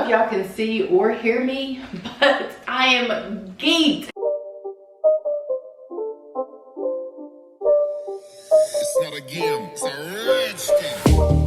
if y'all can see or hear me, but I am geeked. It's not a game, it's a rich thing.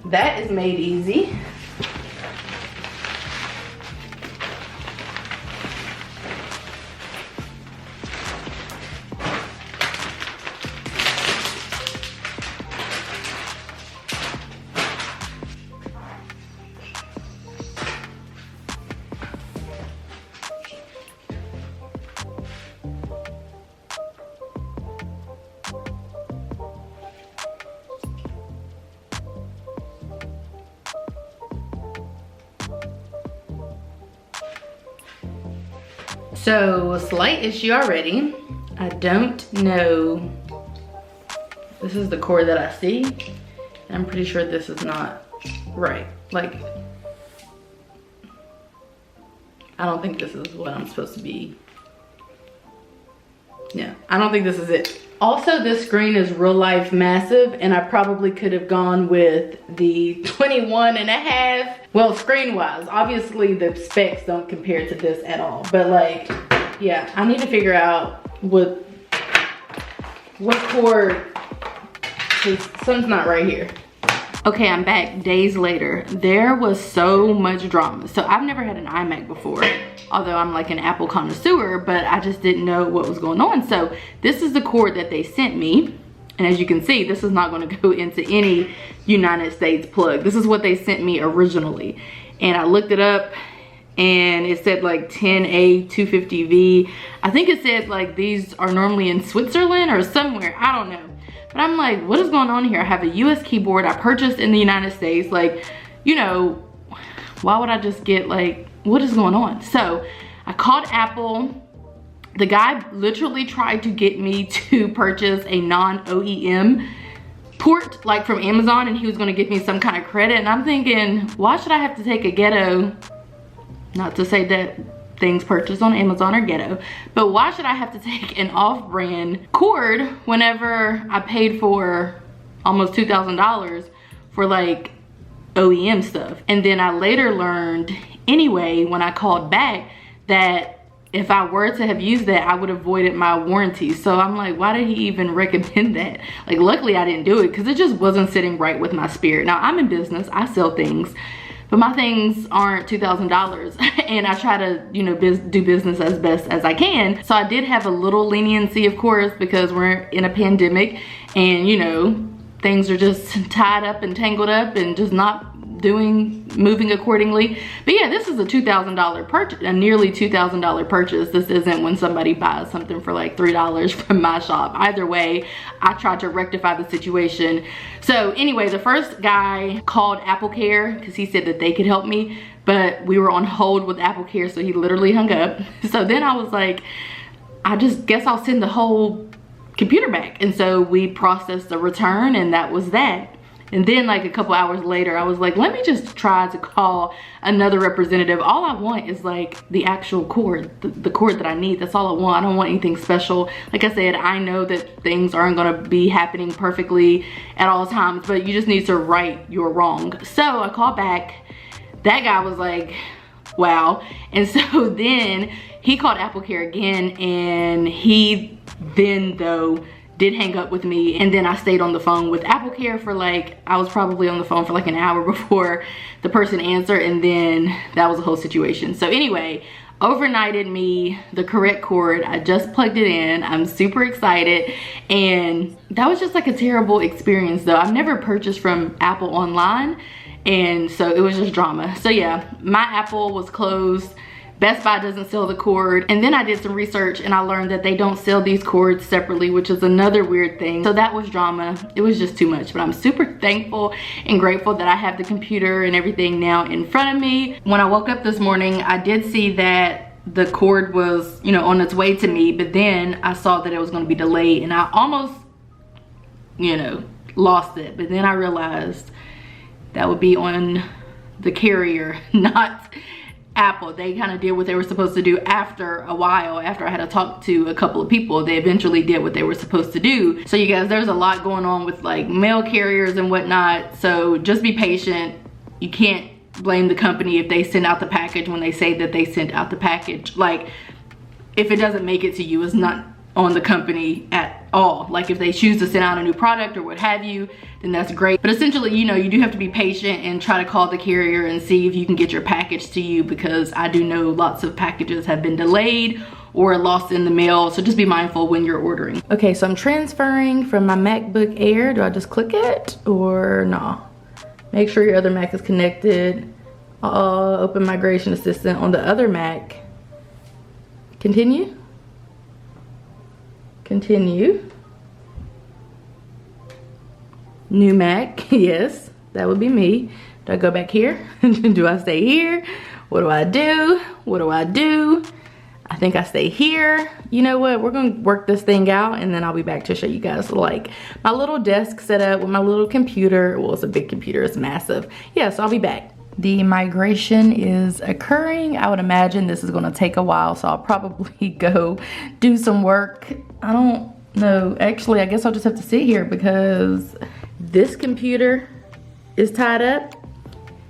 That is made easy. So, a slight issue already. I don't know. This is the cord that I see. I'm pretty sure this is not right. Like, I don't think this is what I'm supposed to be. Yeah, I don't think this is it. Also, this screen is real life massive, and I probably could have gone with the 21.5. Well, screen wise, obviously the specs don't compare to this at all. But like, yeah, I need to figure out what cord, because something's not right here. Okay, I'm back days later. There was so much drama. So I've never had an iMac before, although I'm like an Apple connoisseur, but I just didn't know what was going on. So this is the cord that they sent me. And as you can see, this is not gonna go into any United States plug. This is what they sent me originally. And I looked it up and it said like 10A250V. I think it said like these are normally in Switzerland or somewhere, I don't know. But I'm like, what is going on here? I have a US keyboard I purchased in the United States. Like, you know, why would I just get like, what is going on? So I called Apple. The guy literally tried to get me to purchase a non-OEM port, like from Amazon, and he was gonna give me some kind of credit. And I'm thinking, why should I have to take a ghetto, not to say that things purchased on Amazon are ghetto, but why should I have to take an off-brand cord whenever I paid for almost $2,000 for like OEM stuff? And then I later learned anyway, when I called back, that if I were to have used that, I would have voided my warranty. So I'm like, why did he even recommend that? Like, luckily I didn't do it because it just wasn't sitting right with my spirit. Now, I'm in business, I sell things, but my things aren't $2,000, and I try to, you know, do business as best as I can. So I did have a little leniency, of course, because we're in a pandemic, and you know, things are just tied up and tangled up and just not moving accordingly. But yeah, this is a $2,000 purchase, a nearly $2,000 purchase. This isn't when somebody buys something for like $3 from my shop. Either way, I tried to rectify the situation. So anyway, the first guy called Apple Care because he said that they could help me, but we were on hold with Apple Care, so he literally hung up. So then I was like, I just guess I'll send the whole computer back. And so we processed the return, and that was that. And then like a couple hours later, I was like, let me just try to call another representative. All I want is like the actual cord, the cord that I need. That's all I want. I don't want anything special. Like I said, I know that things aren't gonna be happening perfectly at all times, but you just need to right your wrong. So I called back. That guy was like, wow. And so then he called Apple Care again, and he then though did hang up with me, and then I stayed on the phone with Apple Care for like, I was probably on the phone for like an hour before the person answered, and then that was a whole situation. So anyway, overnighted me the correct cord. I just plugged it in. I'm super excited, and that was just like a terrible experience though. I've never purchased from Apple online, and so it was just drama. So yeah, my Apple was closed Best Buy doesn't sell the cord. And then I did some research and I learned that they don't sell these cords separately, which is another weird thing. So that was drama. It was just too much, but I'm super thankful and grateful that I have the computer and everything now in front of me. When I woke up this morning, I did see that the cord was, you know, on its way to me, but then I saw that it was going to be delayed and I almost, you know, lost it. But then I realized that would be on the carrier, not Apple. They kind of did what they were supposed to do after a while. After I had to talk to a couple of people, they eventually did what they were supposed to do. So you guys, there's a lot going on with like mail carriers and whatnot. So just be patient. You can't blame the company if they send out the package when they say that they sent out the package. Like, if it doesn't make it to you, it's not on the company at all. Like, if they choose to send out a new product or what have you, then that's great. But essentially, you know, you do have to be patient and try to call the carrier and see if you can get your package to you, because I do know lots of packages have been delayed or lost in the mail. So just be mindful when you're ordering. Okay, so I'm transferring from my MacBook Air. Do I just click it or no? Make sure your other Mac is connected. Open Migration Assistant on the other Mac. Continue. Continue. New Mac, yes, that would be me. Do I go back here? Do I stay here? What do I do? What do I do? I think I stay here. You know what? We're gonna work this thing out and then I'll be back to show you guys like my little desk set up with my little computer. Well, it's a big computer, it's massive. Yeah, so I'll be back. The migration is occurring. I would imagine this is gonna take a while, so I'll probably go do some work. I don't know. Actually, I guess I'll just have to sit here because this computer is tied up.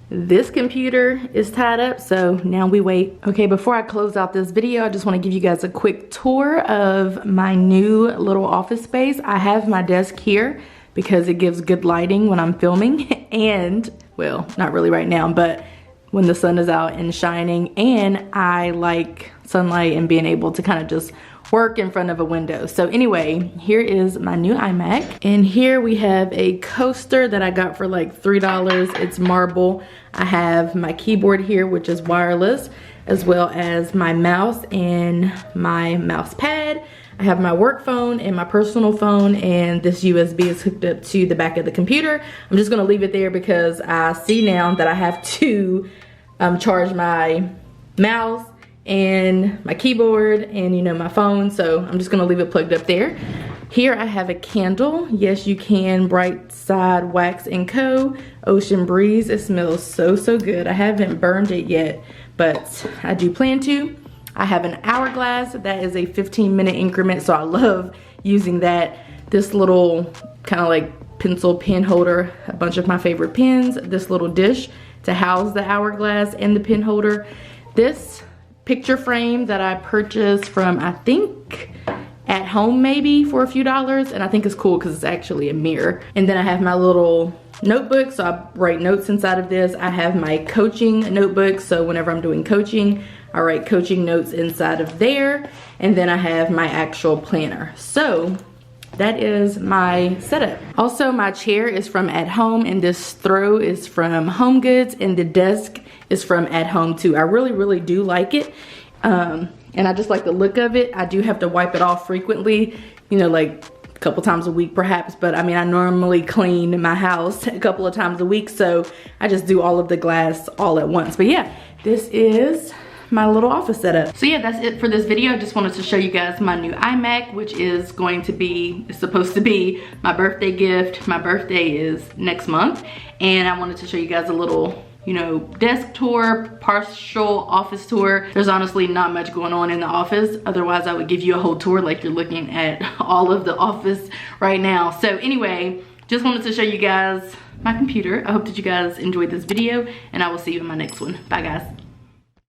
This computer is tied up, so now we wait. Okay, before I close out this video, I just want to give you guys a quick tour of my new little office space. I have my desk here because it gives good lighting when I'm filming, and, well, not really right now, but when the sun is out and shining, and I like sunlight and being able to kind of just work in front of a window. So anyway, here is my new iMac, and here we have a coaster that I got for like $3. It's marble. I have my keyboard here, which is wireless, as well as my mouse and my mouse pad. I have my work phone and my personal phone, and this USB is hooked up to the back of the computer. I'm just gonna leave it there because I see now that I have to charge my mouse and my keyboard and, you know, my phone, so I'm just gonna leave it plugged up there. Here I have a candle. Yes, you can. Bright Side Wax & Co. Ocean Breeze. It smells so, so good. I haven't burned it yet, but I do plan to. I have an hourglass. That is a 15-minute increment, so I love using that. This little kind of like pencil pen holder, a bunch of my favorite pens. This little dish to house the hourglass and the pen holder. This picture frame that I purchased from, I think, At Home maybe, for a few dollars, and I think it's cool because it's actually a mirror. And then I have my little notebook, so I write notes inside of this. I have my coaching notebook, so whenever I'm doing coaching, I write coaching notes inside of there. And then I have my actual planner. So that is my setup. Also, my chair is from At Home, and this throw is from Home Goods, and the desk is from At Home too. I really, really do like it. And I just like the look of it. I do have to wipe it off frequently, you know, like a couple times a week perhaps, but I mean, I normally clean my house a couple of times a week, so I just do all of the glass all at once. But yeah, this is my little office setup. So yeah, that's it for this video. I just wanted to show you guys my new iMac, which is going to be, it's supposed to be my birthday gift. My birthday is next month, and I wanted to show you guys a little, you know, desk tour, partial office tour. There's honestly not much going on in the office. Otherwise, I would give you a whole tour like you're looking at all of the office right now. So anyway, just wanted to show you guys my computer. I hope that you guys enjoyed this video, and I will see you in my next one. Bye guys.